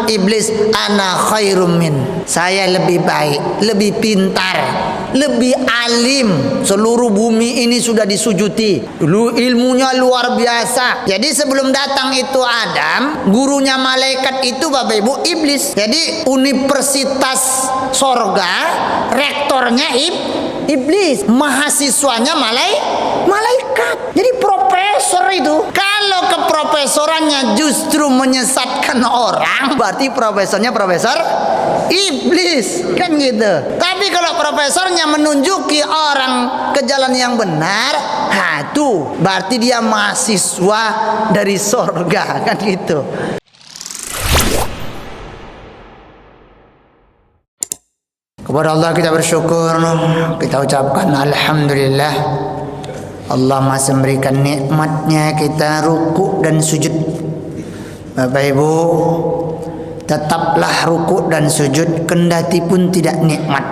iblis, ana khairum min, saya lebih baik, lebih pintar, lebih alim. Seluruh bumi ini sudah disujuti, ilmunya luar biasa. Jadi sebelum datang itu Adam, gurunya malaikat itu Bapak Ibu iblis. Jadi universitas sorga, rektornya iblis, mahasiswanya malaikat. Jadi profesor itu, kalau keprofesorannya justru menyesatkan orang, berarti profesornya profesor iblis, kan gitu. Tapi kalau profesornya menunjuki orang ke jalan yang benar, itu berarti dia mahasiswa dari sorga, kan gitu. Kepada Allah kita bersyukur, kita ucapkan alhamdulillah. Allah masih memberikan nikmatnya kita ruku dan sujud. Bapak Ibu, tetaplah ruku dan sujud kendati pun tidak nikmat.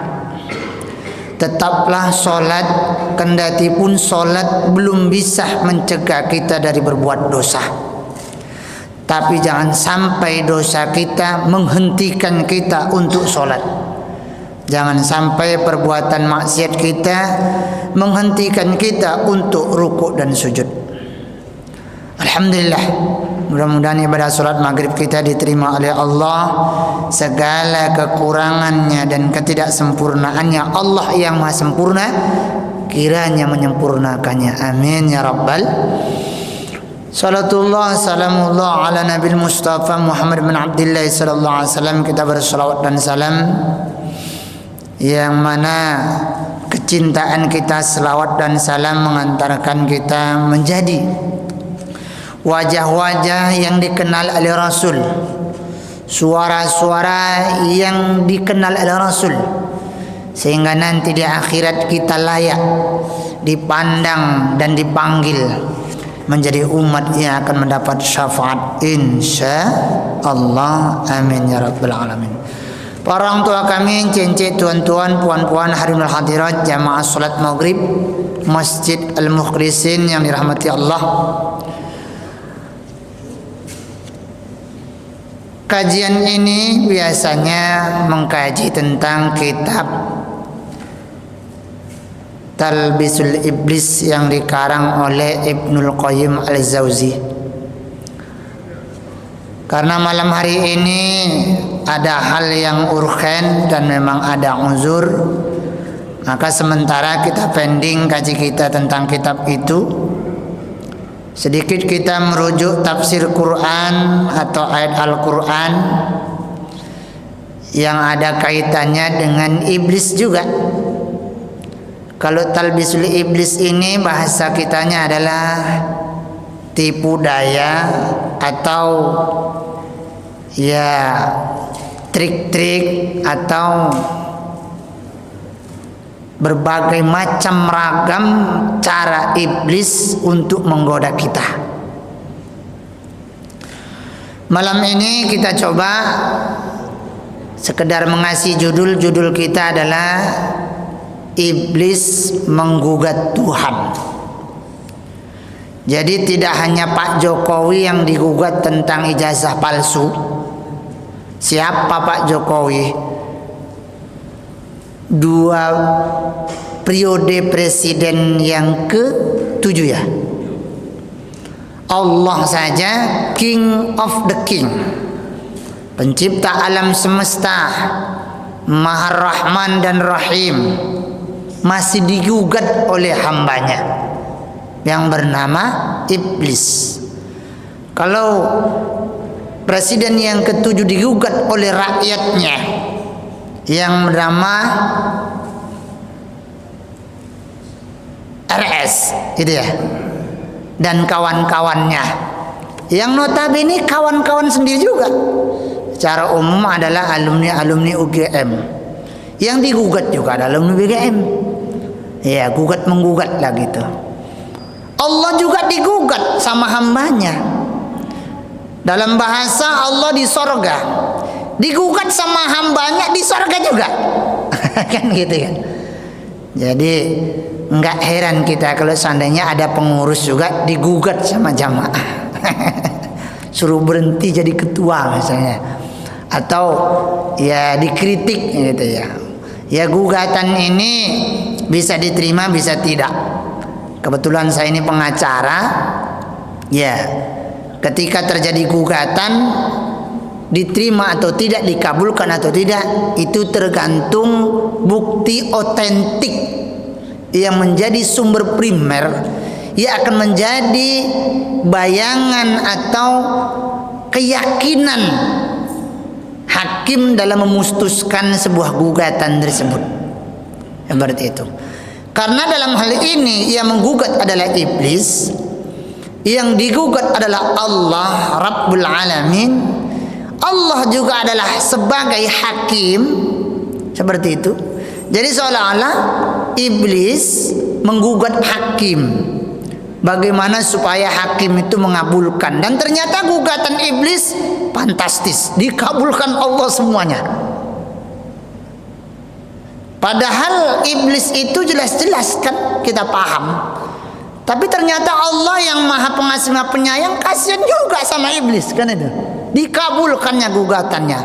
Tetaplah solat kendati pun solat belum bisa mencegah kita dari berbuat dosa. Tapi jangan sampai dosa kita menghentikan kita untuk solat. Jangan sampai perbuatan maksiat kita menghentikan kita untuk rukuk dan sujud. Alhamdulillah, mudah-mudahan ibadah salat maghrib kita diterima oleh Allah. Segala kekurangannya dan ketidaksempurnaannya Allah yang maha sempurna kiranya menyempurnakannya. Amin ya rabbal. Salatullah salamullah ala nabil mustafa Muhammad bin Abdullah sallallahu alaihi wasallam. Kita bersalawat dan salam yang mana kecintaan kita, selawat dan salam mengantarkan kita menjadi wajah-wajah yang dikenal oleh Rasul, suara-suara yang dikenal oleh Rasul, sehingga nanti di akhirat kita layak dipandang dan dipanggil menjadi umat yang akan mendapat syafaat insya Allah. Amin ya rabbal alamin. Para orang tua kami, cincin tuan-tuan, puan-puan, hadirin hadirat jamaah salat maghrib Masjid Al-Mukhlisin yang dirahmati Allah. Kajian ini biasanya mengkaji tentang kitab Talbisul Iblis yang dikarang oleh Ibnul Qayyim Al-Jauzi. Karena malam hari ini ada hal yang urgen dan memang ada uzur, maka sementara kita pending kaji kita tentang kitab itu. Sedikit kita merujuk tafsir Quran atau ayat Al-Quran yang ada kaitannya dengan iblis juga. Kalau talbisul iblis ini bahasa kitanya adalah tipu daya atau ya trik-trik atau berbagai macam ragam cara iblis untuk menggoda kita. Malam ini kita coba sekedar mengasih judul kita adalah iblis menggugat Tuhan. Jadi tidak hanya Pak Jokowi yang digugat tentang ijazah palsu. Siapa Pak Jokowi? 2 periode presiden yang ke-7 ya. Allah saja King of the King, pencipta alam semesta, Maha Rahman dan Rahim, masih digugat oleh hambanya yang bernama iblis. Kalau presiden yang ke-7 digugat oleh rakyatnya yang bernama RS gitu ya, dan kawan-kawannya yang notabene kawan-kawan sendiri juga secara umum adalah alumni UGM. Yang digugat juga adalah alumni UGM. Ya, gugat menggugat lah gitu. Allah juga digugat sama hambanya. Dalam bahasa Allah di sorga, digugat sama hambanya di sorga juga. Kan gitu kan. Jadi enggak heran kita kalau seandainya ada pengurus juga digugat sama jamaah. Suruh berhenti jadi ketua misalnya, atau ya dikritik gitu ya. Ya gugatan ini bisa diterima bisa tidak. Kebetulan saya ini pengacara. Ya, ketika terjadi gugatan diterima atau tidak, dikabulkan atau tidak, itu tergantung bukti otentik yang menjadi sumber primer, ia akan menjadi bayangan atau keyakinan hakim dalam memutuskan sebuah gugatan tersebut. Seperti itu. Karena dalam hal ini yang menggugat adalah iblis, yang digugat adalah Allah Rabbul Alamin. Allah juga adalah sebagai hakim, seperti itu. Jadi seolah-olah iblis menggugat hakim, bagaimana supaya hakim itu mengabulkan. Dan ternyata gugatan iblis fantastis, dikabulkan Allah semuanya. Padahal iblis itu jelas-jelas kan kita paham. Tapi ternyata Allah yang maha pengasih maha penyayang kasihan juga sama iblis kan itu. Dikabulkannya gugatannya.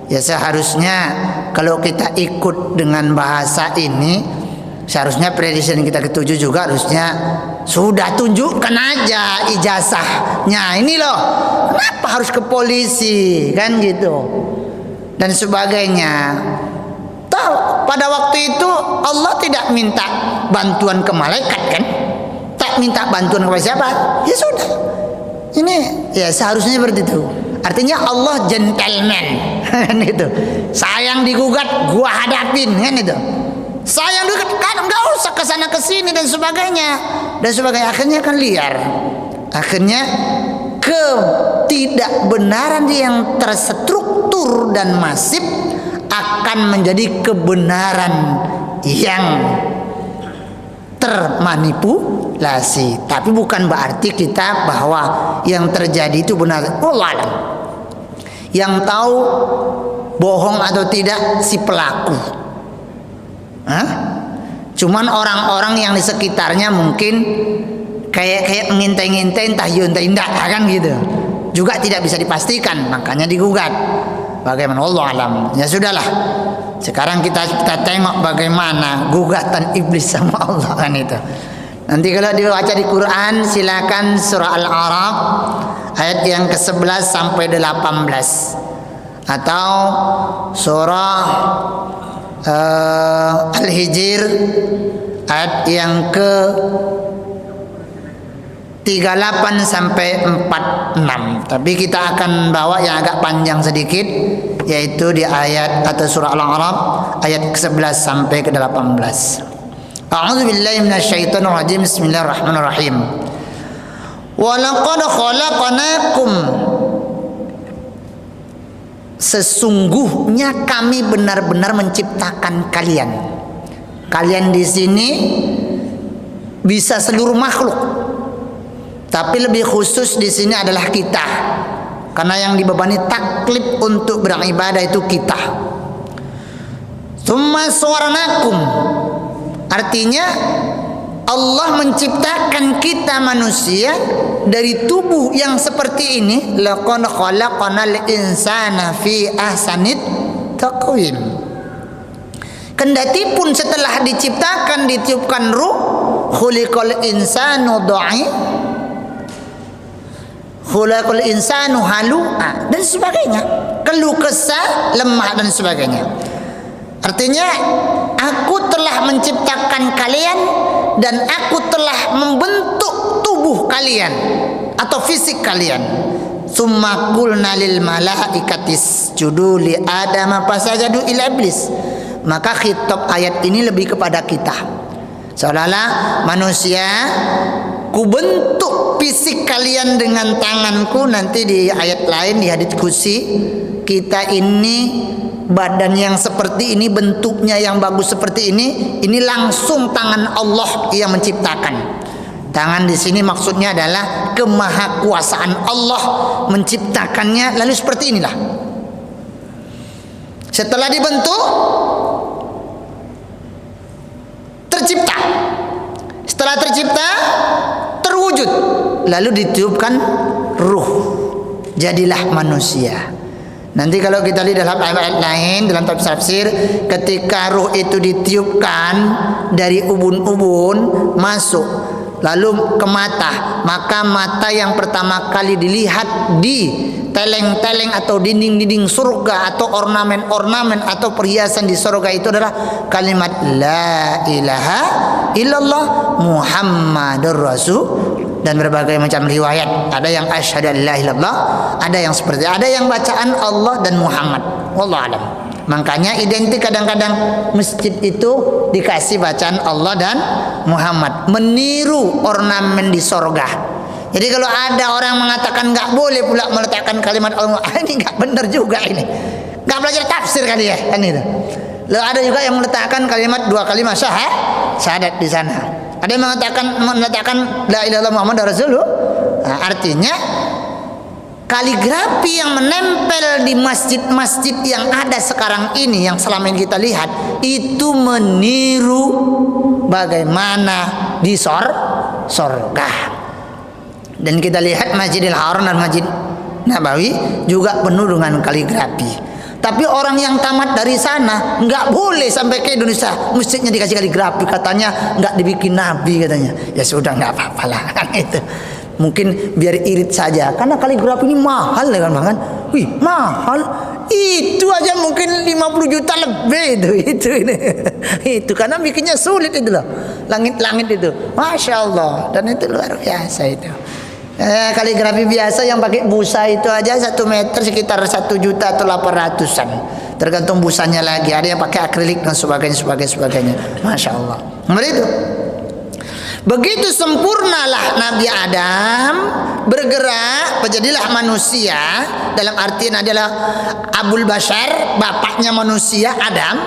Ya seharusnya kalau kita ikut dengan bahasa ini, seharusnya presiden kita ketujuh juga harusnya sudah tunjukkan aja ijazahnya ini loh. Kenapa harus ke polisi kan gitu dan sebagainya. Tahu pada waktu itu Allah tidak minta bantuan ke malaikat kan, tak minta bantuan kepada siapa, ya sudah. Ini ya seharusnya seperti itu. Artinya Allah gentleman kan gitu. Sayang digugat gua hadapin kan itu. Sayang digugat kan enggak usah kesana kesini dan sebagainya. Dan sebagainya akhirnya kan liar. Akhirnya ketidakbenaran yang terstruktur dan masif akan menjadi kebenaran yang termanipulasi. Tapi bukan berarti kita bahwa yang terjadi itu benar. Wallah alam. Yang tahu bohong atau tidak si pelaku. Cuman orang-orang yang di sekitarnya mungkin kayak ngintai-ngintai entah iya entah tidak kan gitu. Juga tidak bisa dipastikan, makanya digugat. Bagaimana Allah alam. Ya sudahlah. Sekarang kita tengok bagaimana gugatan iblis sama Allah kan itu. Nanti kalau dibaca di Quran silakan surah Al-A'raf ayat yang ke-11 sampai 18 atau surah Al-Hijr ayat yang ke 38 sampai 46. Tapi kita akan bawa yang agak panjang sedikit, yaitu di ayat atau surah Al-A'raf ayat ke-11 sampai ke-18. A'udzu billahi minasyaitonir rajim. Bismillahirrahmanirrahim. Wa laqad khalaqnakum, sesungguhnya kami benar-benar menciptakan kalian. Kalian di sini bisa seluruh makhluk, tapi lebih khusus di sini adalah kita, karena yang dibebani taklif untuk beribadah itu kita. Tsumma sawarnakum, artinya Allah menciptakan kita manusia dari tubuh yang seperti ini. Laqad khalaqnal insana fi ahsanit taqwim. Kendati pun setelah diciptakan ditiupkan ruh, khuliqal insanu dha'if, khuliqal insanu halu'a dan sebagainya, keluh kesah, lemah dan sebagainya. Artinya aku telah menciptakan kalian dan aku telah membentuk tubuh kalian atau fisik kalian. Tsumma qulna lil malaikati isjudu li adama fasajadu illa iblis. Maka khitab ayat ini lebih kepada kita. Seolah-olah manusia, ku bentuk fisik kalian dengan tanganku. Nanti di ayat lain di hadits qudsi, kita ini badan yang seperti ini, bentuknya yang bagus seperti ini langsung tangan Allah yang menciptakan. Tangan di sini maksudnya adalah kemahakuasaan Allah menciptakannya. Lalu seperti inilah. Setelah dibentuk, tercipta. Setelah tercipta, terwujud. Lalu ditiupkan ruh. Jadilah manusia. Nanti kalau kita lihat dalam ayat lain dalam tafsir, ketika ruh itu ditiupkan dari ubun-ubun masuk lalu ke mata, maka mata yang pertama kali dilihat di teleng-teleng atau dinding-dinding surga atau ornamen-ornamen atau perhiasan di surga itu adalah kalimat la ilaha illallah Muhammadur Rasul. Dan berbagai macam riwayat, ada yang asyhadu an la ilaha illallah, ada yang seperti, ada yang bacaan Allah dan Muhammad, wallahu alam. Makanya identik kadang-kadang masjid itu dikasih bacaan Allah dan Muhammad, meniru ornamen di sorga. Jadi kalau ada orang mengatakan nggak boleh pula meletakkan kalimat Allah, ini nggak benar juga, ini nggak belajar tafsir kali ya, kan itu. Lalu ada juga yang meletakkan kalimat dua kalimat syahadat di sana. Ada yang meletakkan la ilaha illallah Muhammad Rasulullah. Nah, artinya kaligrafi yang menempel di masjid-masjid yang ada sekarang ini, yang selama ini kita lihat, itu meniru bagaimana di sorga. Dan kita lihat Masjidil Haram dan Masjid Nabawi juga penuh dengan kaligrafi. Tapi orang yang tamat dari sana nggak boleh sampai ke Indonesia, masjidnya dikasih kaligrafi, katanya nggak dibikin Nabi katanya. Ya sudah, nggak apa-apa lah kan itu. Mungkin biar irit saja, karena kaligrafi ini mahal ya kan Bang? Wih, mahal. Itu aja mungkin 50 juta lebih itu ini. Itu karena bikinnya sulit itu loh. Langit-langit itu. Masya Allah. Dan itu luar biasa itu. Kaligrafi biasa yang pakai busa itu aja 1 meter sekitar 1 juta atau 800-an, tergantung busanya lagi. Ada yang pakai akrilik dan sebagainya. Masya Allah. Begitu. Begitu sempurnalah Nabi Adam bergerak, menjadilah manusia, dalam artian adalah Abul Bashar, bapaknya manusia Adam.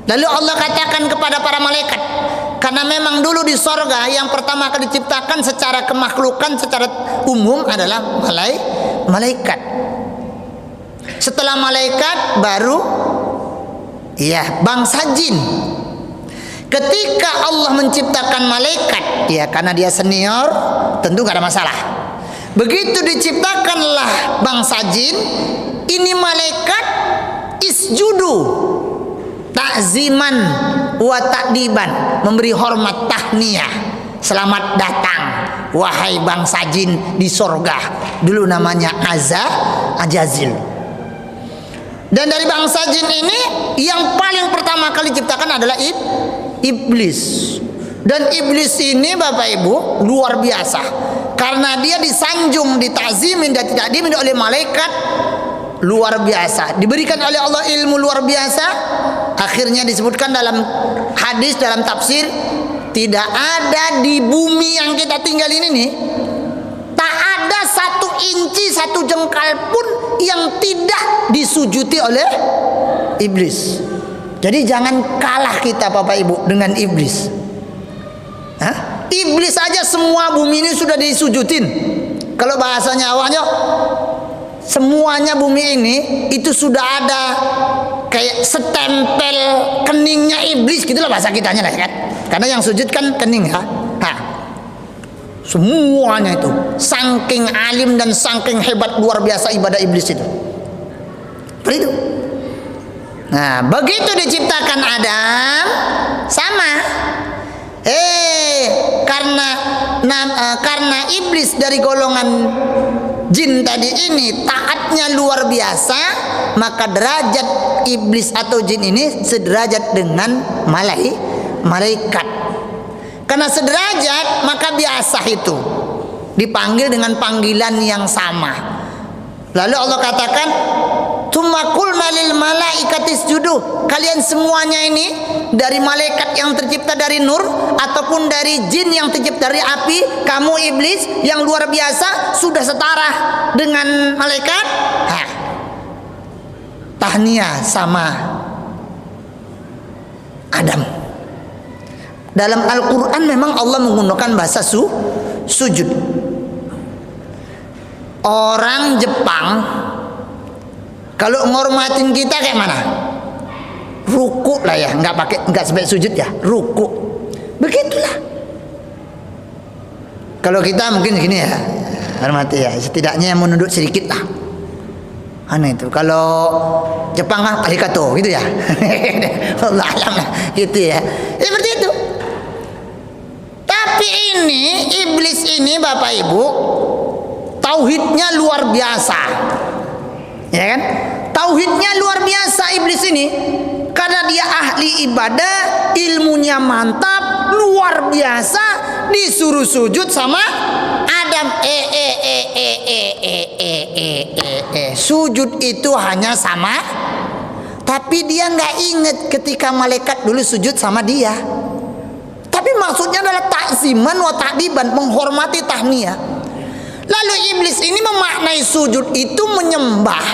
Lalu Allah katakan kepada para malaikat, karena memang dulu di sorga yang pertama kali diciptakan secara kemakhlukan secara umum adalah malaikat. Setelah malaikat baru bangsa jin. Ketika Allah menciptakan malaikat, karena dia senior, tentu gak ada masalah. Begitu diciptakanlah bangsa jin, ini malaikat isjudu ta'ziman wa ta'diban, memberi hormat tahniah, selamat datang wahai bangsa jin di sorga. Dulu namanya Ajazil. Dan dari bangsa jin ini yang paling pertama kali diciptakan adalah iblis. Dan iblis ini Bapak Ibu luar biasa, karena dia disanjung, ditazimin dan tidak dimin oleh malaikat, luar biasa, diberikan oleh Allah ilmu luar biasa. Akhirnya disebutkan dalam hadis, dalam tafsir, tidak ada di bumi yang kita tinggal ini nih, tak ada 1 inci 1 jengkal pun yang tidak disujuti oleh iblis. Jadi jangan kalah kita Bapak Ibu dengan iblis. Iblis saja semua bumi ini sudah disujutin. Kalau bahasanya awalnya, semuanya bumi ini itu sudah ada kayak stempel keningnya iblis, gitulah bahasa kitanya lah kan. Karena yang sujud kan kening ya. Semuanya itu saking alim dan saking hebat luar biasa ibadah iblis itu. Begitu. Nah, begitu diciptakan Adam sama. Karena iblis dari golongan jin tadi ini taatnya luar biasa, maka derajat iblis atau jin ini sederajat dengan malaikat. Karena sederajat, maka biasa itu dipanggil dengan panggilan yang sama. Lalu Allah katakan, "Tsumma qulna lil malaikati isjudu." Kalian semuanya ini, dari malaikat yang tercipta dari nur ataupun dari jin yang tercipta dari api, kamu iblis yang luar biasa sudah setara dengan malaikat. Tahniah sama Adam. Dalam Al-Quran memang Allah menggunakan bahasa sujud. Orang Jepang kalau ngormatin kita kayak mana? Ruku lah ya, nggak sampai sujud ya, ruku. Begitulah. Kalau kita mungkin gini ya, hormati ya, setidaknya yang menunduk sedikit lah. Aneh itu. Kalau Jepang kan arigato gitu ya. Allah alam gitu ya. Seperti itu. Tapi ini iblis ini Bapak Ibu tauhidnya luar biasa. Ya kan? Tauhidnya luar biasa iblis ini. Karena dia ahli ibadah, ilmunya mantap, luar biasa, disuruh sujud sama Adam. Sujud itu hanya sama, tapi dia nggak ingat ketika malaikat dulu sujud sama dia. Tapi maksudnya adalah takziman wa ta'diban, menghormati tahniah. Lalu iblis ini memaknai sujud itu menyembah,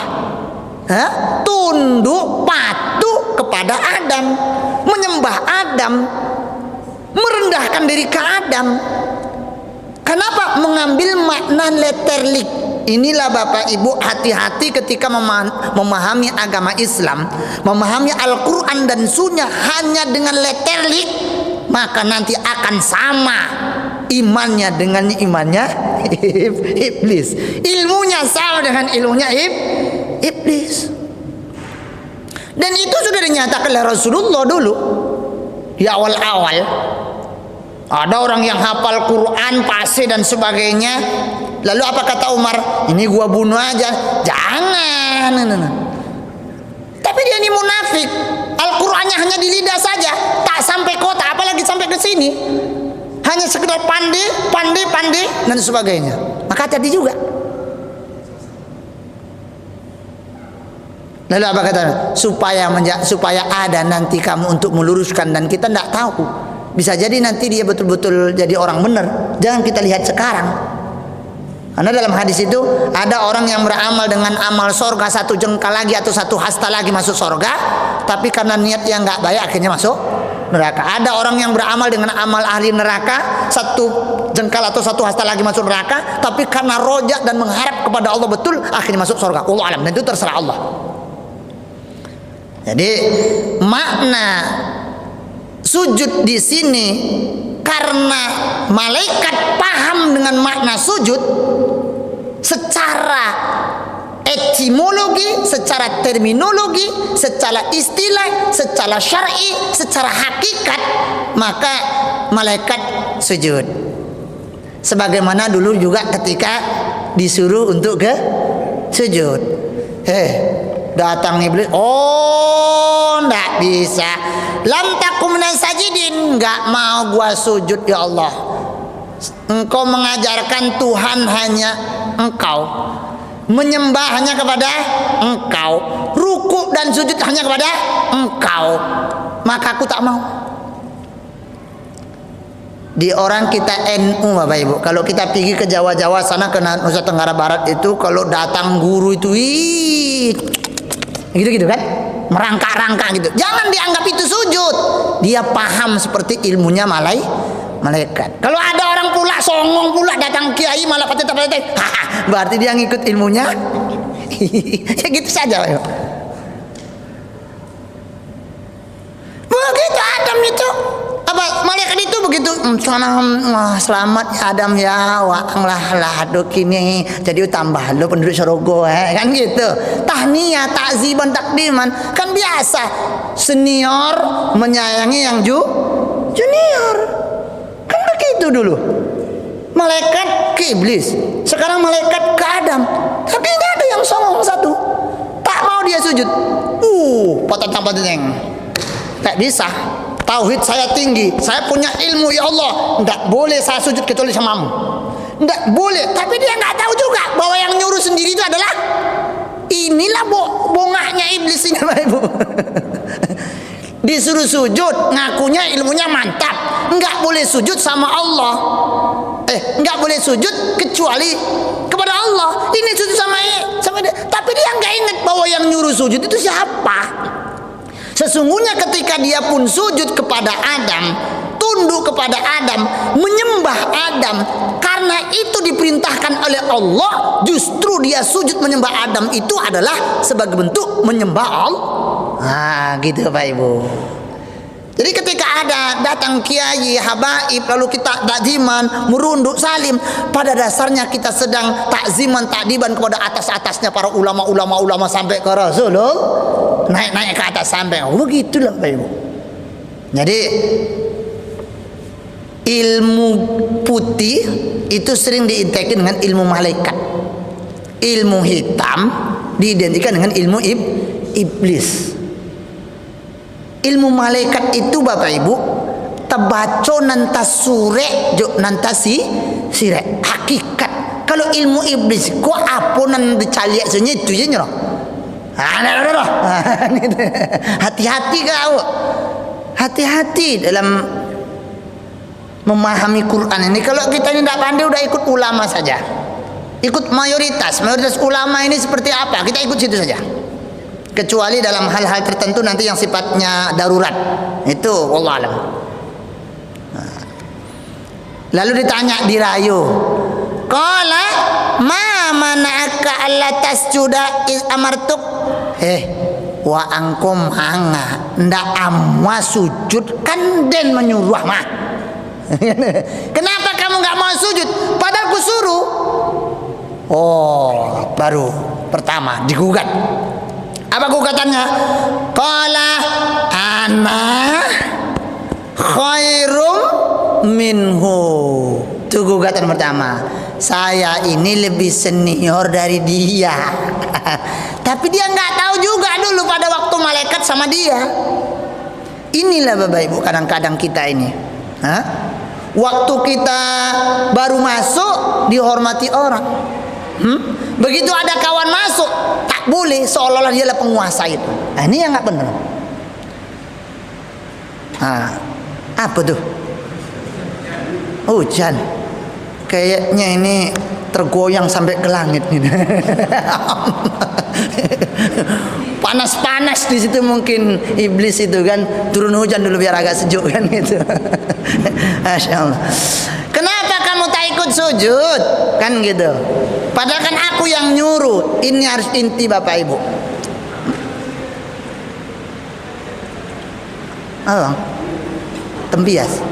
tunduk patuh kepada Adam, menyembah Adam, merendahkan diri ke Adam. Kenapa? Mengambil makna letterlik. Inilah Bapak Ibu hati-hati ketika memahami agama Islam, memahami Al-Quran dan Sunnah hanya dengan letterlik, maka nanti akan sama imannya dengan imannya iblis, ilmunya sama dengan ilmunya iblis. Dan itu sudah dinyatakan oleh Rasulullah dulu di awal-awal. Ada orang yang hafal Quran, fasih dan sebagainya. Lalu apa kata Umar? Ini gua bunuh aja. Jangan. Tapi dia ini munafik. Al-Qurannya hanya di lidah saja, tak sampai kota, apalagi sampai ke sini. Hanya sekedar pandai dan sebagainya. Maka tadi juga. Lalu apa kata? Supaya ada nanti kamu untuk meluruskan, dan kita tidak tahu. Bisa jadi nanti dia betul-betul jadi orang benar. Jangan kita lihat sekarang. Karena dalam hadis itu ada orang yang beramal dengan amal sorga satu jengkal lagi atau satu hasta lagi masuk sorga, tapi karena niat yang nggak baik akhirnya masuk neraka. Ada orang yang beramal dengan amal ahli neraka, satu jengkal atau satu hasta lagi masuk neraka, tapi karena rojak dan mengharap kepada Allah betul akhirnya masuk sorga. Allah alam, dan itu terserah Allah. Jadi makna sujud di sini karena malaikat paham dengan makna sujud secara etimologi, secara terminologi, secara istilah, secara syar'i, secara hakikat, maka malaikat sujud. Sebagaimana dulu juga ketika disuruh untuk ke sujud. Datang iblis, ndak bisa. Lam takum minas sajidin, enggak mau gua sujud ya Allah. Engkau mengajarkan Tuhan hanya Engkau, menyembah hanya kepada Engkau, ruku dan sujud hanya kepada Engkau, maka aku tak mau. Di orang kita NU Bapak Ibu, kalau kita pergi ke Jawa-Jawa sana, ke Nusa Tenggara Barat itu, kalau datang guru itu gitu kan, merangkak-rangkak gitu, jangan dianggap itu sujud. Dia paham seperti ilmunya malaikat. Kalau ada orang pula songong pula datang kiai malah patah, berarti dia ngikut ilmunya. Ya gitu saja. Begitu Adam itu, apa malaikat itu begitu, selamat ya Adam ya, lah aduh kini jadi tambah lo penduduk Sorogo kan gitu. Tahniah, takziban, takdiman kan biasa. Senior menyayangi yang junior. Kan begitu dulu. Malaikat ke iblis, sekarang malaikat ke Adam. Tapi nggak ada yang songong satu, tak mau dia sujud. Patah-patah tak bisa. Tauhid saya tinggi, saya punya ilmu ya Allah, tidak boleh saya sujud kecuali samamu, tidak boleh. Tapi dia nggak tahu juga bahwa yang nyuruh sendiri itu adalah inilah bongahnya iblis ini Bapak Ibu. Disuruh sujud, ngakunya ilmunya mantap, nggak boleh sujud sama Allah, nggak boleh sujud kecuali kepada Allah. Ini sujud sama dia, tapi dia nggak ingat bahwa yang nyuruh sujud itu siapa. Sesungguhnya ketika dia pun sujud kepada Adam, tunduk kepada Adam, menyembah Adam, karena itu diperintahkan oleh Allah, justru dia sujud menyembah Adam itu adalah sebagai bentuk menyembah Allah. Gitu Pak Ibu. Jadi ketika ada datang kiai, habaib, lalu kita takziman, merunduk, salim, pada dasarnya kita sedang takziman, takdiban kepada atas-atasnya para ulama sampai ke Rasulullah, naik ke atas sampai. Oh, begitulah Bapak Ibu. Jadi ilmu putih itu sering diidentikan dengan ilmu malaikat. Ilmu hitam diidentikan dengan ilmu iblis. Ilmu malaikat itu Bapak Ibu tabaco nanta sure jo nanta sire hakikat. Kalau ilmu iblis ko apa nan dicaliak senye itu je nyro. Hati-hati kau. Hati-hati dalam memahami Quran ini. Kalau kita ini tidak pandai, udah ikut ulama saja, ikut mayoritas ulama ini seperti apa, kita ikut situ saja. Kecuali dalam hal-hal tertentu nanti yang sifatnya darurat, itu wallah alam. Lalu ditanya, dirayu, qala ma mana'aka alla tasjuda iz amartuk. Wa angkum hanga ndak amma sujud kan den menyuruh mah. Kenapa kamu nggak mau sujud padahal ku suruh? Oh, baru pertama digugat. Apa gugatannya? Qala ana khairum minhu. Itu gugatan pertama. Saya ini lebih senior dari dia. Tapi dia nggak tahu juga dulu pada waktu malaikat sama dia. Inilah Bapak Ibu kadang-kadang kita ini. Waktu kita baru masuk dihormati orang. Begitu ada kawan masuk tak boleh, seolah-olah dialah penguasa itu. Nah, ini yang nggak benar. Apa tuh? Hujan. Kayaknya ini tergoyang sampai ke langit nih. Panas-panas di situ mungkin iblis itu kan turun hujan dulu biar agak sejuk kan gitu. Masya Allah. Kenapa kamu tak ikut sujud kan gitu? Padahal kan aku yang nyuruh. Ini harus inti Bapak Ibu. Tembias.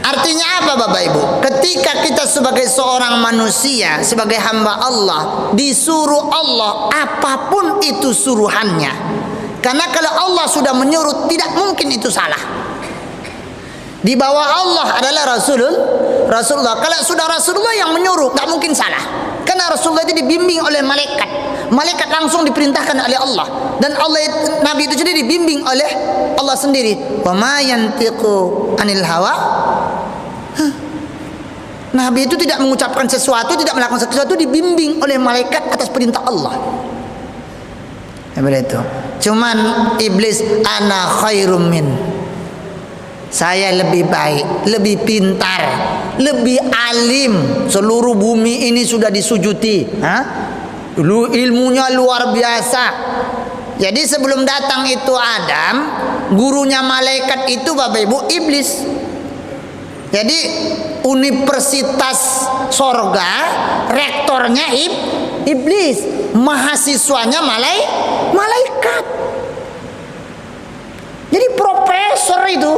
Artinya apa Bapak Ibu? Ketika kita sebagai seorang manusia, sebagai hamba Allah, disuruh Allah apapun itu suruhannya. Karena kalau Allah sudah menyuruh, tidak mungkin itu salah. Di bawah Allah adalah Rasulullah. Kalau sudah Rasulullah yang menyuruh, tak mungkin salah. Karena Rasulullah itu dibimbing oleh malaikat. Malaikat langsung diperintahkan oleh Allah. Dan Nabi itu sendiri dibimbing oleh Allah sendiri. Wa ma yantiqu anil hawa. Nabi itu tidak mengucapkan sesuatu, tidak melakukan sesuatu, dibimbing oleh malaikat atas perintah Allah. Begitu. Cuman iblis, ana khairum min. Saya lebih baik, lebih pintar, lebih alim. Seluruh bumi ini sudah disujuti. Ilmunya luar biasa. Jadi sebelum datang itu Adam, gurunya malaikat itu Bapak Ibu iblis. Jadi universitas sorga, rektornya iblis, mahasiswanya malaikat. Jadi profesor itu,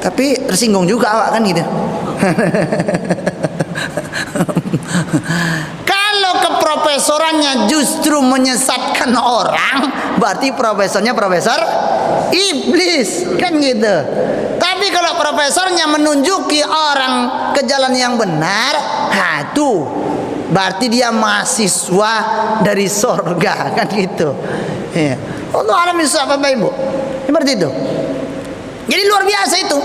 tapi tersinggung juga awak kan gitu. Kalau keprofesorannya justru menyesatkan orang, berarti profesornya profesor iblis kan gitu. Tapi kalau profesornya menunjuki orang ke jalan yang benar, tuh berarti dia mahasiswa dari sorga kan gitu. Ya. Allah alam bisawab Bapak Ibu. Seperti itu. Jadi luar biasa itu.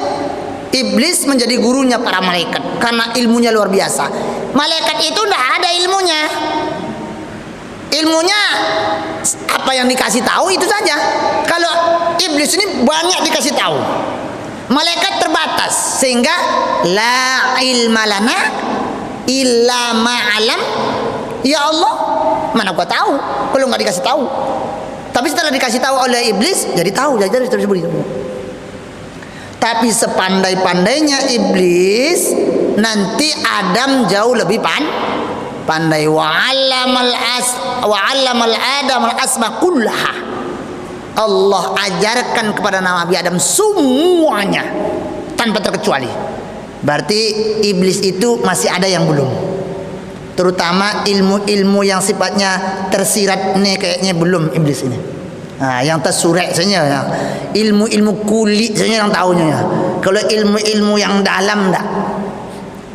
Iblis menjadi gurunya para malaikat karena ilmunya luar biasa. Malaikat itu tidak ada ilmunya. Ilmunya apa yang dikasih tahu itu saja. Kalau iblis ini banyak dikasih tahu. Malaikat terbatas sehingga la ilma lana illa ma'alam. Ya Allah, mana gua tahu kalau nggak dikasih tahu. Tapi setelah dikasih tahu oleh iblis, jadi tahu, jadi tersebut. Tapi sepandai-pandainya iblis, nanti Adam jauh lebih pandai. Wa 'allamal Adam al-asma kullaha. Allah ajarkan kepada Nabi Adam semuanya tanpa terkecuali. Berarti iblis itu masih ada yang belum. Terutama ilmu-ilmu yang sifatnya tersirat nih, kayaknya belum iblis ini. Nah, yang tersurat saja ya. Ilmu-ilmu kulit saja yang tahunya ya. Kalau ilmu-ilmu yang dalam enggak.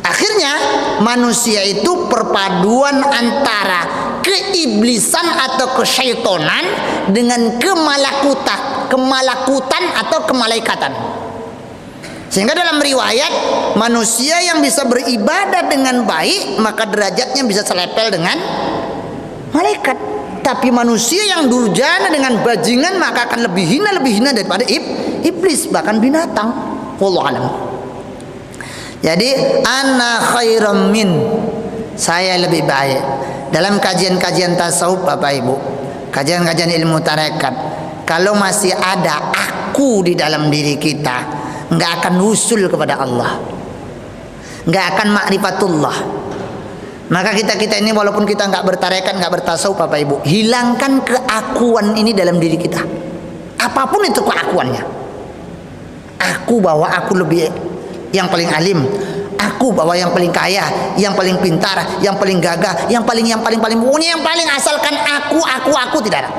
Akhirnya manusia itu perpaduan antara keiblisan atau kesyaitonan dengan kemalakutan atau kemalaikatan. Sehingga dalam riwayat, manusia yang bisa beribadah dengan baik maka derajatnya bisa selepel dengan malaikat. Tapi manusia yang durjana dengan bajingan maka akan lebih hina daripada iblis, bahkan binatang. Wallahu a'lam. Jadi ana khairum min, saya lebih baik. Dalam kajian-kajian tasawuf Bapak Ibu, kajian-kajian ilmu tarekat, kalau masih ada aku di dalam diri kita, nggak akan usul kepada Allah, nggak akan ma'rifatullah. Maka kita ini walaupun kita nggak bertarekat, nggak bertasawuf Bapak Ibu, hilangkan keakuan ini dalam diri kita. Apapun itu keakuannya. Aku bahwa aku lebih yang paling alim, aku bahwa yang paling kaya, yang paling pintar, yang paling gagah, yang paling pokoknya yang paling, asalkan aku tidak ada.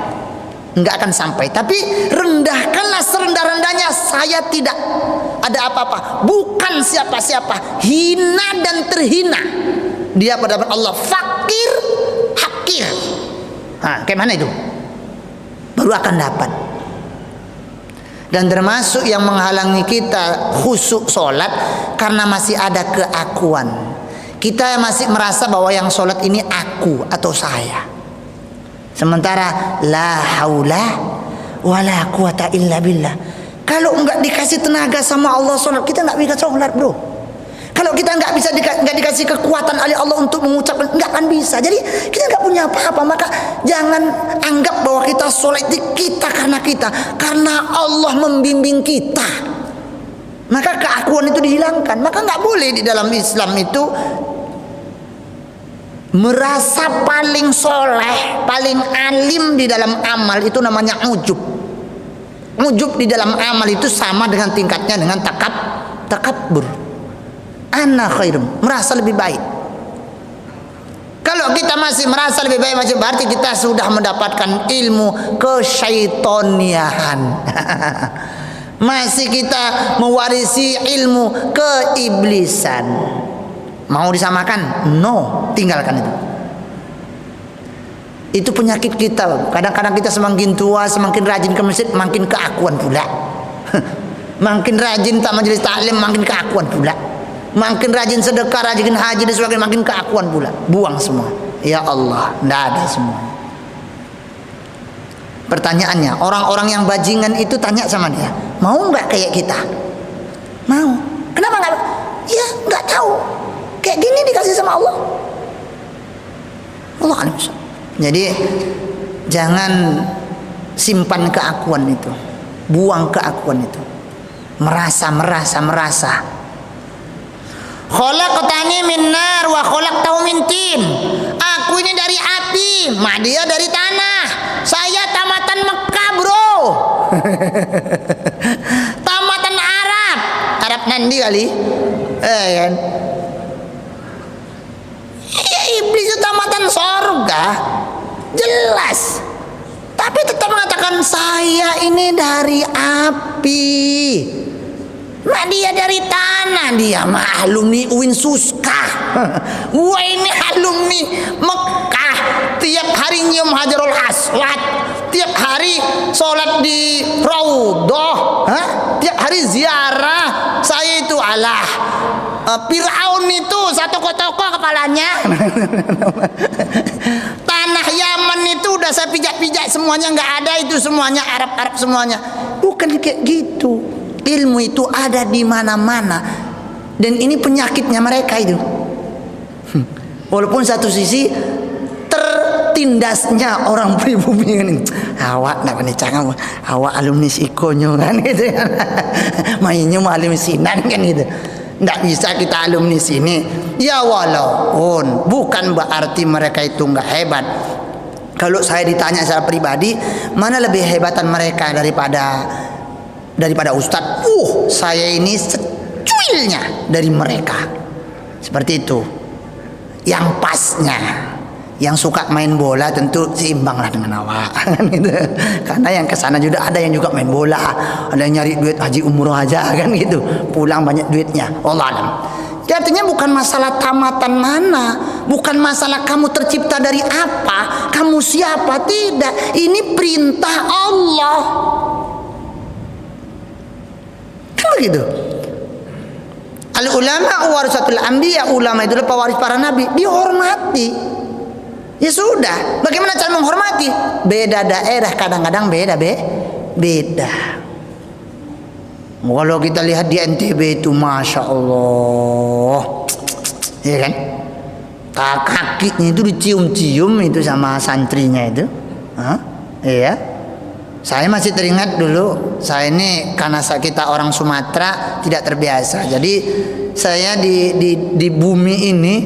Enggak akan sampai. Tapi rendahkanlah serendah-rendahnya, saya tidak ada apa-apa, bukan siapa-siapa, hina dan terhina. Dia pada Allah fakir, hakir. Nah, kayak mana itu? Baru akan dapat. Dan termasuk yang menghalangi kita khusyuk sholat karena masih ada keakuan. Kita masih merasa bahwa yang sholat ini aku atau saya. Sementara la haula wala quwata illa billah. Kalau enggak dikasih tenaga sama Allah sholat, kita enggak bisa sholat, bro. Kalau kita enggak dikasih kekuatan oleh Allah untuk mengucapkan, enggak akan bisa. Jadi kita enggak punya apa-apa. Maka jangan anggap bahwa kita sholat itu karena Allah membimbing kita. Maka keakuan itu dihilangkan. Maka enggak boleh di dalam Islam itu merasa paling soleh, paling alim di dalam amal, itu namanya ujub. Ujub di dalam amal itu sama dengan tingkatnya dengan takabbur. Ana khairum, merasa lebih baik. Kalau kita masih merasa lebih baik, masih berarti kita sudah mendapatkan ilmu kesyaitoniahan. Masih kita mewarisi ilmu keiblisan. Mau disamakan? No, tinggalkan itu. Itu penyakit kita. Kadang-kadang kita semakin tua, semakin rajin ke masjid, makin keakuan pula. Makin rajin tak majelis taklim, makin keakuan pula. Makin rajin sedekah, rajin haji dan sebagainya, makin keakuan pula. Buang semua. Ya Allah, tidak ada semua. Pertanyaannya, orang-orang yang bajingan itu tanya sama dia, mau nggak kayak kita? Mau. Kenapa nggak? Ya nggak tahu. Kayak gini dikasih sama Allah. Allah alim. Jadi jangan simpan keakuan itu, buang keakuan itu. Merasa. Khalaqtani min nar wa khalaqtahu min tin. Aku ini dari api, dia dari tanah. Saya tamatan Mekah, bro. Tamatan Arab nanti kali. Kan? Ya, iblis itu tamatan surga, jelas. Tapi tetap mengatakan saya ini dari api. Dia dari tanah, dia mah alumni UIN Suska. Gua ini alumni Mekah. Tiap hari nyium Hajarul Aswad, tiap hari sholat di Raudhah, tiap hari ziarah. Saya itu Fir'aun itu satu toko kepalanya. Tanah Yaman itu udah saya pijak-pijak semuanya, nggak ada itu, semuanya Arab semuanya. Bukan kayak gitu. Ilmu itu ada di mana-mana, dan ini penyakitnya mereka itu. Walaupun satu sisi tertindasnya orang pribumi kan, awak nak menicang, awak alumni Sikonyo kan gitu, mainnya mau alumni Sinan kan gitu. Nggak bisa kita alumni sini. Ya walaupun bukan berarti mereka itu nggak hebat. Kalau saya ditanya secara pribadi, mana lebih hebatan mereka daripada ustadz? Saya ini secuilnya dari mereka. Seperti itu. Yang pasnya. Yang suka main bola tentu seimbanglah dengan awak. Gitu. Karena yang kesana juga ada yang juga main bola, ada yang nyari duit haji umroh aja kan gitu, pulang banyak duitnya. Allah alam. Jadi artinya bukan masalah tamatan mana, bukan masalah kamu tercipta dari apa, kamu siapa, tidak. Ini perintah Allah. Kan begitu. Al ulama warasatul anbiya, ulama itu adalah pewaris para nabi, dihormati. Ya sudah, bagaimana cara menghormati? Beda daerah kadang-kadang beda. Kalau kita lihat di NTB itu, masya Allah, ya kan? Kakinya itu dicium-cium itu sama santrinya itu, iya. Saya masih teringat dulu, saya ini karena kita orang Sumatera tidak terbiasa, jadi saya di bumi ini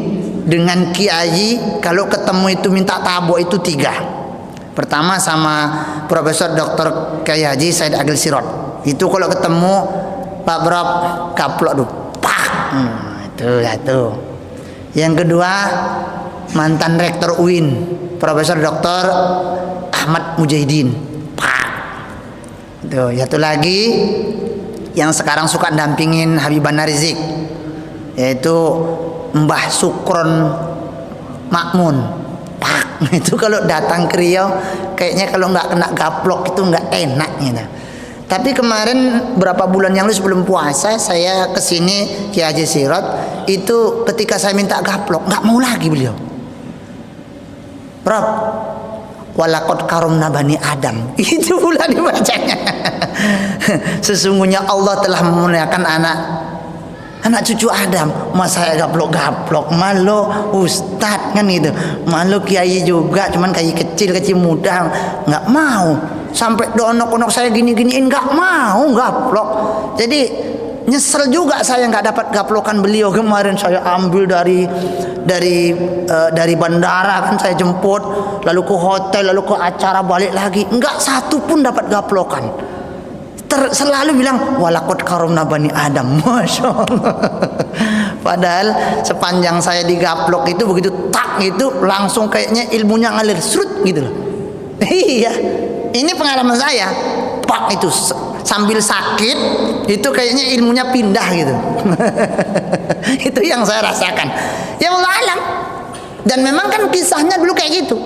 dengan kiai kalau ketemu itu minta tabok itu 3. Pertama sama Profesor Dr. Kiai Haji Said Agil Sirot. Itu kalau ketemu Pak Brok kaplok dulu. Pak. Itu satu. Yang kedua mantan Rektor UIN Profesor Dr. Ahmad Mujahidin. Pak. Itu satu lagi yang sekarang suka dampingin Habibana Rizik, yaitu Mbah Sukron Makmun. Pak, itu kalau datang ke Riau kayaknya kalau nggak kena gaplok itu nggak enak gitu. Tapi kemarin berapa bulan yang lalu sebelum puasa saya kesini Kiai Haji Sirot, itu ketika saya minta gaplok nggak mau lagi beliau. Prof, walakot karomna bani Adam, itu pula dibacanya. Sesungguhnya Allah telah memuliakan anak cucu Adam. Masa saya gaplok-gaplok, malu ustad kan gitu, malu kiai juga, cuman kiai kecil muda nggak mau, sampai donok-donok saya gini-giniin nggak mau gaplok. Jadi nyesel juga saya nggak dapat gaplokan beliau kemarin. Saya ambil dari bandara kan, saya jemput, lalu ke hotel, lalu ke acara, balik lagi, nggak satu pun dapat gaplokan. Selalu bilang walakot karomna bani Adam, masya Allah. Padahal sepanjang saya digaplok itu begitu tak gitu langsung kayaknya ilmunya ngalir serut gitu loh. Iya, ini pengalaman saya. Pak itu sambil sakit itu kayaknya ilmunya pindah gitu. Itu yang saya rasakan. Ya Allah alam. Dan memang kan kisahnya dulu kayak gitu.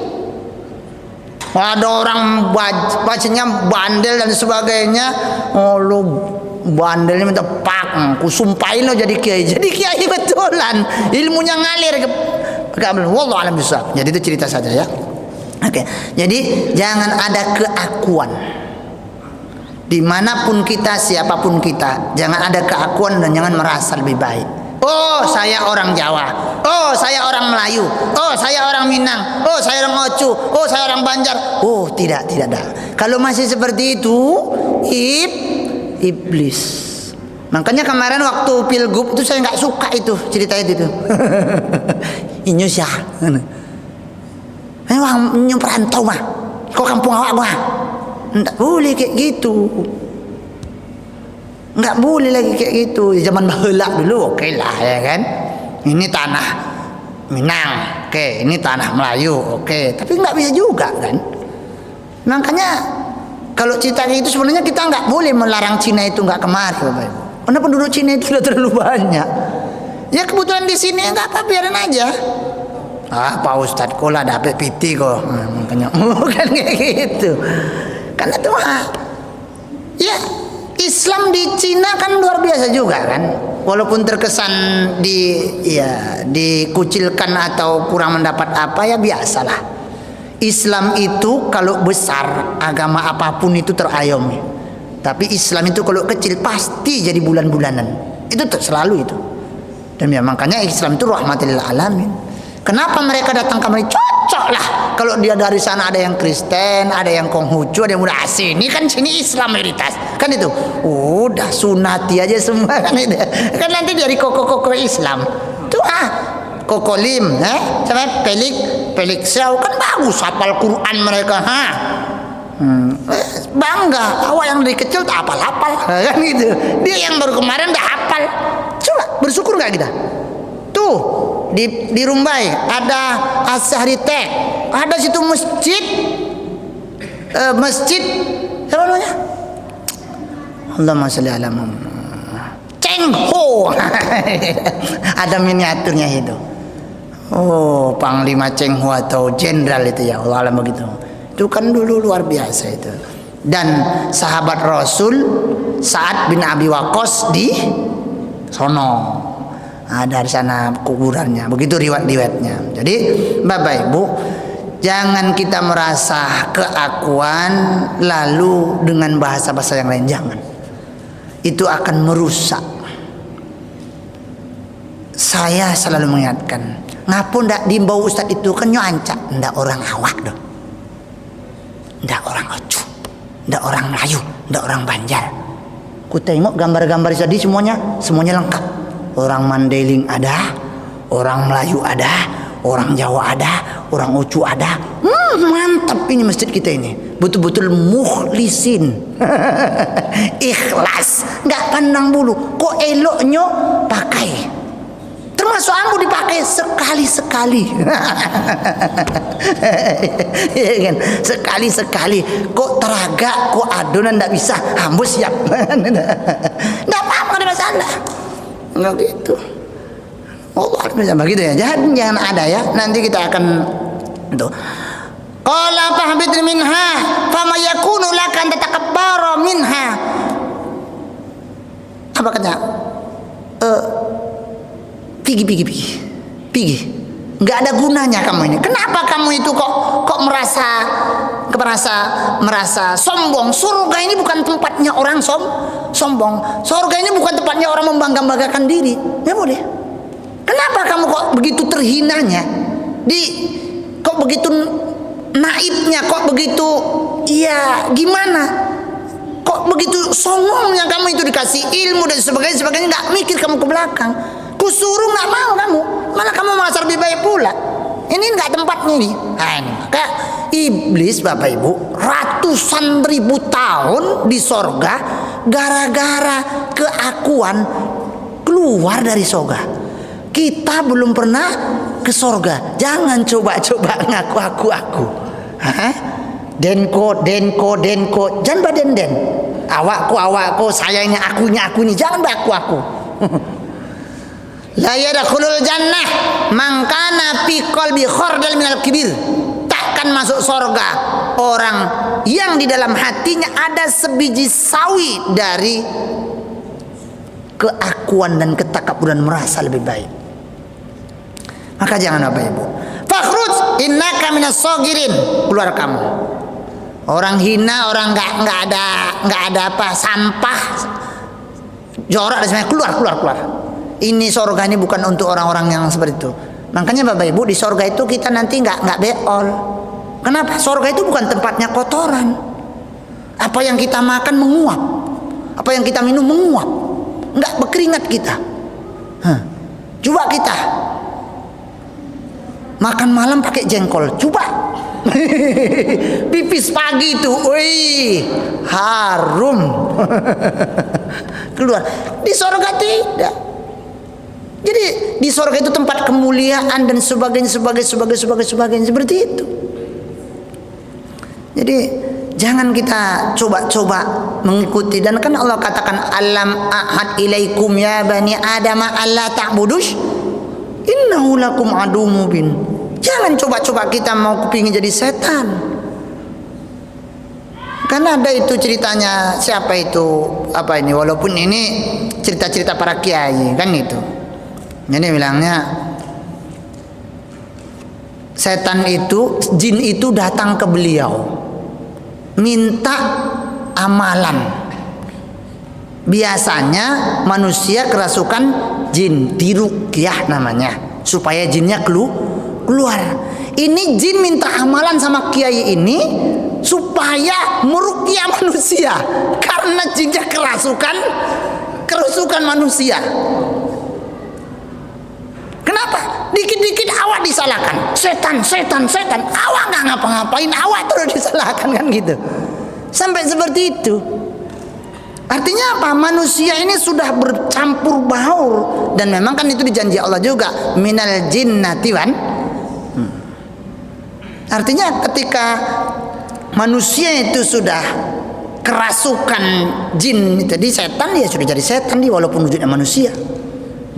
Ada orang bacanya bandel dan sebagainya. Oh lu bandelnya minta pak, ku sumpahin lo jadi kiai betulan, ilmunya ngalir ke wallahu alam bisawab. Jadi itu cerita saja ya. Oke. Jadi jangan ada keakuan dimanapun kita, siapapun kita, jangan ada keakuan dan jangan merasa lebih baik. Oh saya orang Jawa, oh saya orang Melayu, oh saya orang Minang, oh saya orang Ocu, oh saya orang Banjar. Oh tidak ada. Kalau masih seperti itu iblis. Makanya kemarin waktu pilgub itu saya nggak suka itu cerita itu. Indonesia, wah perantau mah, kok kampung awak mah, nggak boleh kayak gitu. Nggak boleh lagi kayak gitu. Zaman baheula dulu oke lah ya kan, ini tanah Minang, oke, ini tanah Melayu, oke, tapi nggak bisa juga kan. Makanya kalau cerita itu sebenarnya kita nggak boleh melarang Cina itu nggak kemari, karena penduduk Cina itu sudah terlalu banyak. Ya kebetulan di sini nggak apa, biarin aja. Pak Ustadz kok lah dapet piti kok, makanya bukan kayak gitu. Karena itu ya Islam di Cina kan luar biasa juga kan, walaupun terkesan dikucilkan atau kurang mendapat apa, ya biasalah. Islam itu kalau besar, agama apapun itu terayomi. Tapi Islam itu kalau kecil pasti jadi bulan-bulanan. Itu selalu itu. Dan ya makanya Islam itu rahmatil alamin. Kenapa mereka datang kemari? Cocok lah. Kalau dia dari sana ada yang Kristen, ada yang Konghucu, ada yang udah sini kan, sini Islam mayoritas. Kan itu. Udah sunati aja semua kan itu. Kan nanti dari koko-koko Islam. Tuh Kokolim, sampai Pelik pelik siau kan bagus hafal Quran mereka. Bangga, awak yang dari kecil tak hafal-hafal kan gitu. Dia yang baru kemarin dah hafal. Coba bersyukur nggak kita? Tuh di Rumbai ada Asyari Tek, ada situ masjid apa namanya? Allahumma sholli ala Muhammad. Cheng Ho. Ada miniaturnya itu. Oh, Panglima Cheng Ho atau jenderal itu ya, Allah alam begitu. Itu kan dulu luar biasa itu. Dan sahabat Rasul Sa'ad bin Abi Waqqas di sono. Ada di sana kuburannya. Begitu riwayat-riwayatnya. Jadi Bapak Ibu, jangan kita merasa keakuan lalu dengan bahasa-bahasa yang lain, jangan. Itu akan merusak. Saya selalu mengingatkan, ngapun ndak dimbau ustaz itu kan nyoancak, ndak orang awak doh, ndak orang Ocu, ndak orang Melayu, ndak orang Banjar. Ku tengok gambar-gambar tadi semuanya lengkap. Orang Mandailing ada, orang Melayu ada, orang Jawa ada, orang Ocu ada. Mantap ini masjid kita ini, betul-betul mukhlisin. Ikhlas, nggak pandang bulu. Kok eloknya pakai, termasuk aku dipakai sekali-sekali. Ya kan? Sekali-sekali. Kok teragak, kok adonan nggak bisa, hambus siap. Nggak apa-apa, ada masalah. Nggak gitu. Allah bisa begitu ya. Jangan ada ya. Nanti kita akan itu. Qala fahbit minha fama yakunu laka an tatakabbara minha. Apa katanya? Pigi. Enggak ada gunanya kamu ini. Kenapa kamu itu kok merasa sombong? Surga ini bukan tempatnya orang sombong. Surga ini bukan tempatnya orang membangga-banggakan diri. Ya boleh. Kenapa kamu kok begitu terhinanya? Kok begitu naibnya, kok begitu ya gimana? Kok begitu songongnya kamu itu dikasih ilmu dan sebagainya nggak mikir kamu ke belakang. Kusuruh nggak mau kamu, malah kamu merasa lebih baik pula. Ini nggak tempatnya nih. Nah, ini maka iblis Bapak Ibu ratusan ribu tahun di sorga gara-gara keakuan keluar dari sorga. Kita belum pernah ke sorga. Jangan coba-coba ngaku aku. Denko. Jangan baden. Awakku, saya ini akunya aku ini. Jangan aku. La yadkhulul jannah man kana fi qalbi khardal minal kibir. Takkan masuk sorga orang yang di dalam hatinya ada sebiji sawi dari keakuan dan ketakaburan merasa lebih baik. Maka jangan Bapak Ibu. Fakhruj innaka minas sagirin. Keluar kamu. Orang hina, orang enggak ada apa, sampah. Jorok dan sebagainya, keluar. Ini sorga ini bukan untuk orang-orang yang seperti itu. Makanya Bapak Ibu di sorga itu kita nanti nggak beol. Kenapa? Sorga itu bukan tempatnya kotoran. Apa yang kita makan menguap, apa yang kita minum menguap, nggak berkeringat kita. Coba kita makan malam pakai jengkol, coba. Pipis pagi itu, wih, harum. Keluar. Di sorga tidak. Jadi di sorga itu tempat kemuliaan dan sebagainya seperti itu. Jadi jangan kita coba-coba mengikuti, dan kan Allah katakan alam ahad ilaikum ya bani adam alla ta'budus innahu lakum aduwwum mubin. Jangan coba-coba kita mau kepingin jadi setan. Karena ada itu ceritanya, siapa itu apa ini, walaupun ini cerita-cerita para kiai kan itu. Jadi bilangnya setan itu, jin itu datang ke beliau minta amalan. Biasanya manusia kerasukan jin, diruqyah namanya, supaya jinnya keluar. Ini jin minta amalan sama kiai ini supaya meruqyah manusia karena jinnya kerasukan manusia. Kenapa? Dikit-dikit awak disalahkan. Setan. Awak nggak ngapa-ngapain, awak terus disalahkan kan gitu. Sampai seperti itu. Artinya apa? Manusia ini sudah bercampur baur, dan memang kan itu dijanji Allah juga, minal jinnati wan. Artinya ketika manusia itu sudah kerasukan jin, jadi setan, dia sudah jadi setan dia walaupun wujudnya manusia.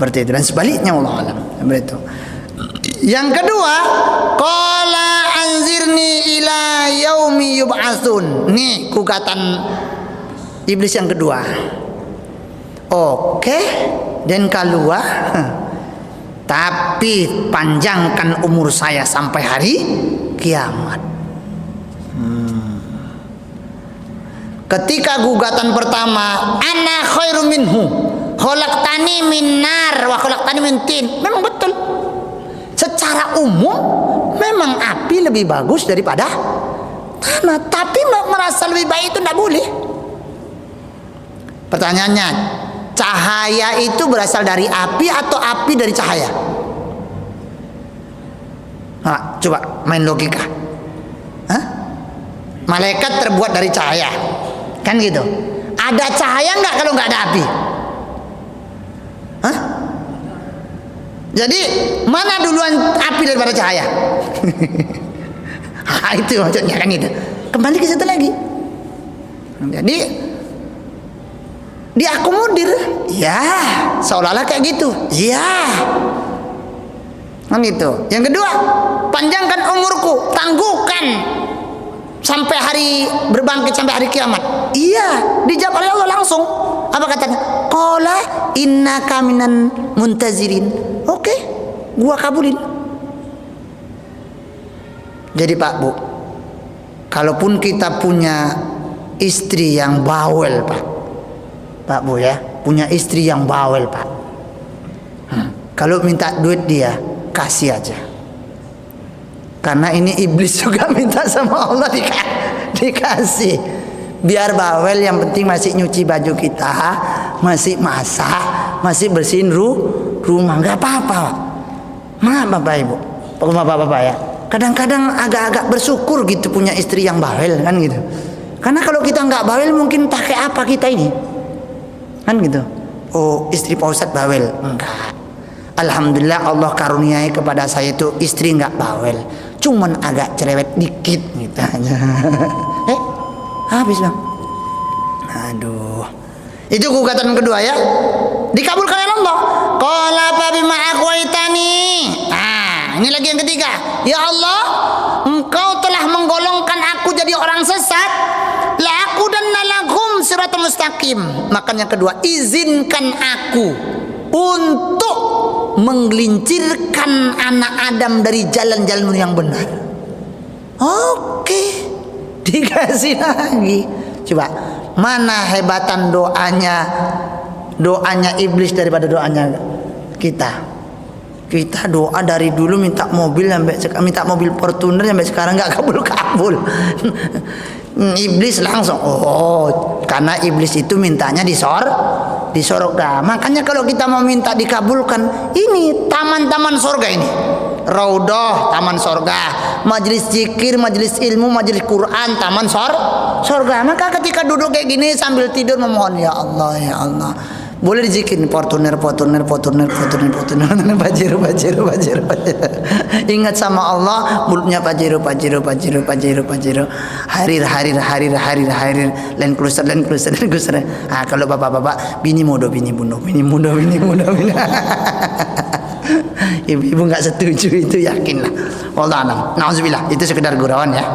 Berarti itu, dan sebaliknya Allah alam. Seperti itu. Yang kedua, qala anzirni ila yaumi yub'atsun. Nih gugatan iblis yang kedua. Oke, dan keluar. Tapi panjangkan umur saya sampai hari kiamat. Ketika gugatan pertama, ana khairum minhu, khalaqtani min nar wa khalaqtani min tin. Memang betul. Secara umum memang api lebih bagus daripada tanah, tapi merasa lebih baik itu tidak boleh. Pertanyaannya, cahaya itu berasal dari api atau api dari cahaya? Nah, coba main logika. Hah? Malaikat terbuat dari cahaya, kan gitu. Ada cahaya nggak kalau nggak ada api? Hah? Jadi mana duluan api daripada cahaya? Itu maksudnya kan itu. Kembali ke situ lagi. Jadi diakomodir, ya seolah-olah kayak gitu, ya kan gitu. Yang kedua, panjangkan umurku, tangguhkan sampai hari berbangkit, sampai hari kiamat. Iya, dijawab oleh Allah langsung. Apa katanya? Qala innaka minan muntazirin. Oke, gua kabulin. Jadi Pak Bu, kalaupun kita punya istri yang bawel Pak Bu ya, punya istri yang bawel Pak, kalau minta duit dia kasih aja, karena ini iblis juga minta sama Allah dikasih. Biar bawel, yang penting masih nyuci baju kita, masih masak, masih bersihin rumah, nggak apa-apa. Maaf Bapak Ibu, Bapak-bapak ya, kadang-kadang agak-agak bersyukur gitu punya istri yang bawel kan gitu. Karena kalau kita nggak bawel mungkin pakai apa kita ini? Kan gitu. Oh, istri Pak Ustadz bawel. Enggak. Alhamdulillah Allah karuniai kepada saya itu istri nggak bawel, cuman agak cerewet dikit gitu aja. Habis Bang. Aduh. Itu gugatan kedua ya. Dikabulkan oleh Allah. Qala fa bima aqwaitani. Ini lagi yang ketiga. Ya Allah, Engkau telah menggolongkan aku jadi orang sesat. La aqudanna lahum siratal mustaqim. Makanya kedua, izinkan aku untuk menggelincirkan anak Adam dari jalan-jalan yang benar. Oke, dikasih lagi. Coba, mana hebatan doanya iblis daripada doanya kita? Kita doa dari dulu minta mobil minta mobil Fortuner sampai sekarang nggak kabul. Iblis langsung, karena iblis itu mintanya di sorga. Makanya kalau kita mau minta dikabulkan, ini taman-taman sorga ini, raudhah taman sorga, majelis zikir, majelis ilmu, majelis Quran, taman sorga. Maka ketika duduk kayak gini sambil tidur memohon, ya Allah, ya Allah, boleh dizikirin Fortuner, Pajero. Ingat sama Allah, mulutnya Pajero. Harir, lain kluster. Kalau bapak-bapak, bini muda. Ibu nggak setuju itu, yakinlah. Wallah alam. Nauzubillah, itu sekedar gurauan ya.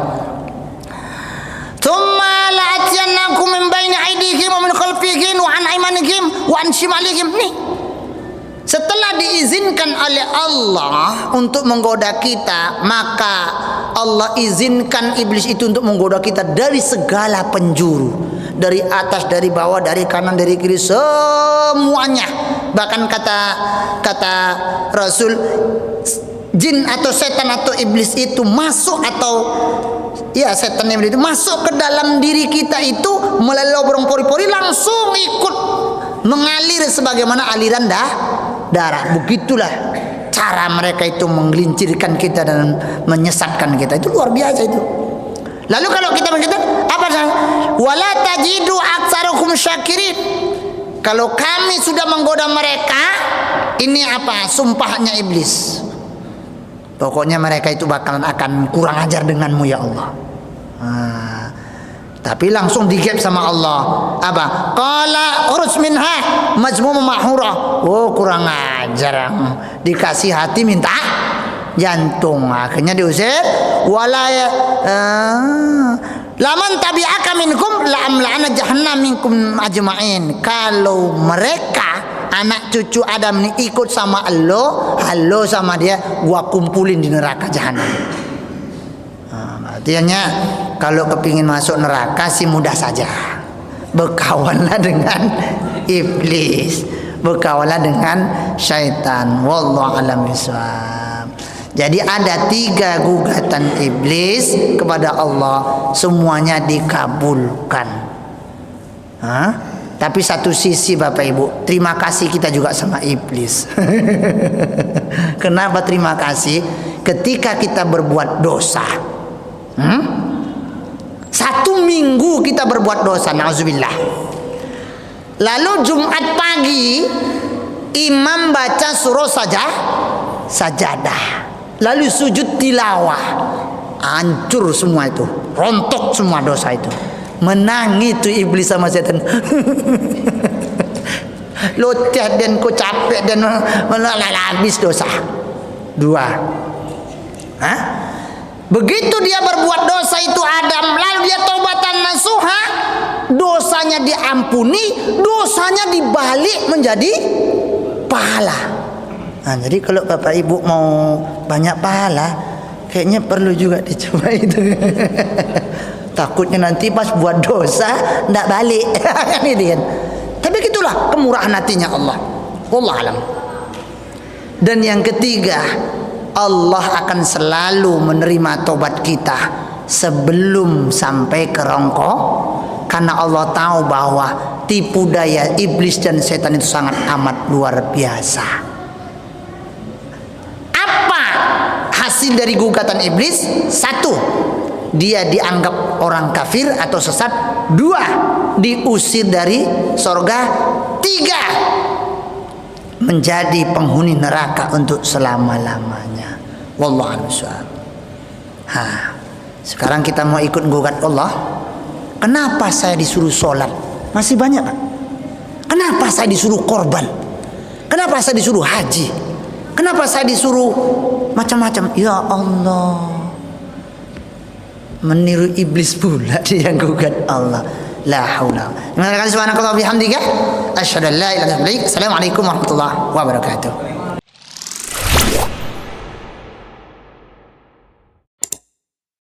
Tsumma la'atiyannakum min baini aydihim wa min khalfihim wa an aymanihim wa an shimalihim. Nih, setelah diizinkan oleh Allah untuk menggoda kita, maka Allah izinkan iblis itu untuk menggoda kita dari segala penjuru, dari atas, dari bawah, dari kanan, dari kiri, semuanya. Bahkan kata Rasul, jin atau setan atau iblis itu masuk, atau ya setan yang itu masuk ke dalam diri kita itu melalui lubang pori-pori, langsung ikut mengalir sebagaimana aliran darah. Begitulah cara mereka itu menggelincirkan kita dan menyesatkan kita, itu luar biasa itu. Lalu kalau kita begitu, apa saja? Wala tajidu aktsarukum syakirin. Kalau kami sudah menggoda mereka, ini apa? Sumpahnya iblis. Pokoknya mereka itu bakalan akan kurang ajar denganmu ya Allah. Tapi langsung digep sama Allah. Apa? Qala urus minha mazmum mahura. Oh, kurang ajar. Dikasih hati minta jantung. Akhirnya diusir. Wala laman tabi'aka minkum la'amla'ana jahannam minkum ajma'in. Kalau mereka anak cucu Adam ini ikut sama Allah, halo sama dia, gua kumpulin di neraka jahanam. Artinya kalau kepingin masuk neraka sih mudah saja, berkawanlah dengan iblis, berkawanlah dengan syaitan. Wallahu a'lam bishawab. Jadi ada 3 gugatan iblis kepada Allah, semuanya dikabulkan. Tapi satu sisi Bapak Ibu, terima kasih kita juga sama iblis. Kenapa terima kasih? Ketika kita berbuat dosa, 1 minggu kita berbuat dosa, na'udzubillah. Lalu Jumat pagi imam baca surah sajadah, lalu sujud tilawah, hancur semua itu, rontok semua dosa itu. Menang itu iblis sama setan. Loteh dan ku capek dan habis dosa 2. Begitu dia berbuat dosa itu Adam, lalu dia taubatan nasuha, dosanya diampuni, dosanya dibalik menjadi pahala. Jadi kalau Bapak Ibu mau banyak pahala, kayaknya perlu juga dicoba itu. Takutnya nanti pas buat dosa ndak balik. Tapi gitulah kemurahan hatinya Allah. Wallahu alam. Dan yang ketiga, Allah akan selalu menerima tobat kita sebelum sampai ke rongkok, karena Allah tahu bahwa tipu daya iblis dan setan itu sangat amat luar biasa. Apa hasil dari gugatan iblis? 1, dia dianggap orang kafir atau sesat. 2, diusir dari surga. 3, menjadi penghuni neraka untuk selama-lamanya. Wallahu a'lam bishawab. Sekarang kita mau ikut gugat Allah. Kenapa saya disuruh sholat? Masih banyak Pak. Kenapa saya disuruh korban? Kenapa saya disuruh haji? Kenapa saya disuruh macam-macam? Ya Allah, meniru iblis pula dia yang gugat Allah. La haula. Terima kasih subhanakallah bihamdika asyhadu an la ilaha illa anta. Assalamualaikum warahmatullahi wabarakatuh.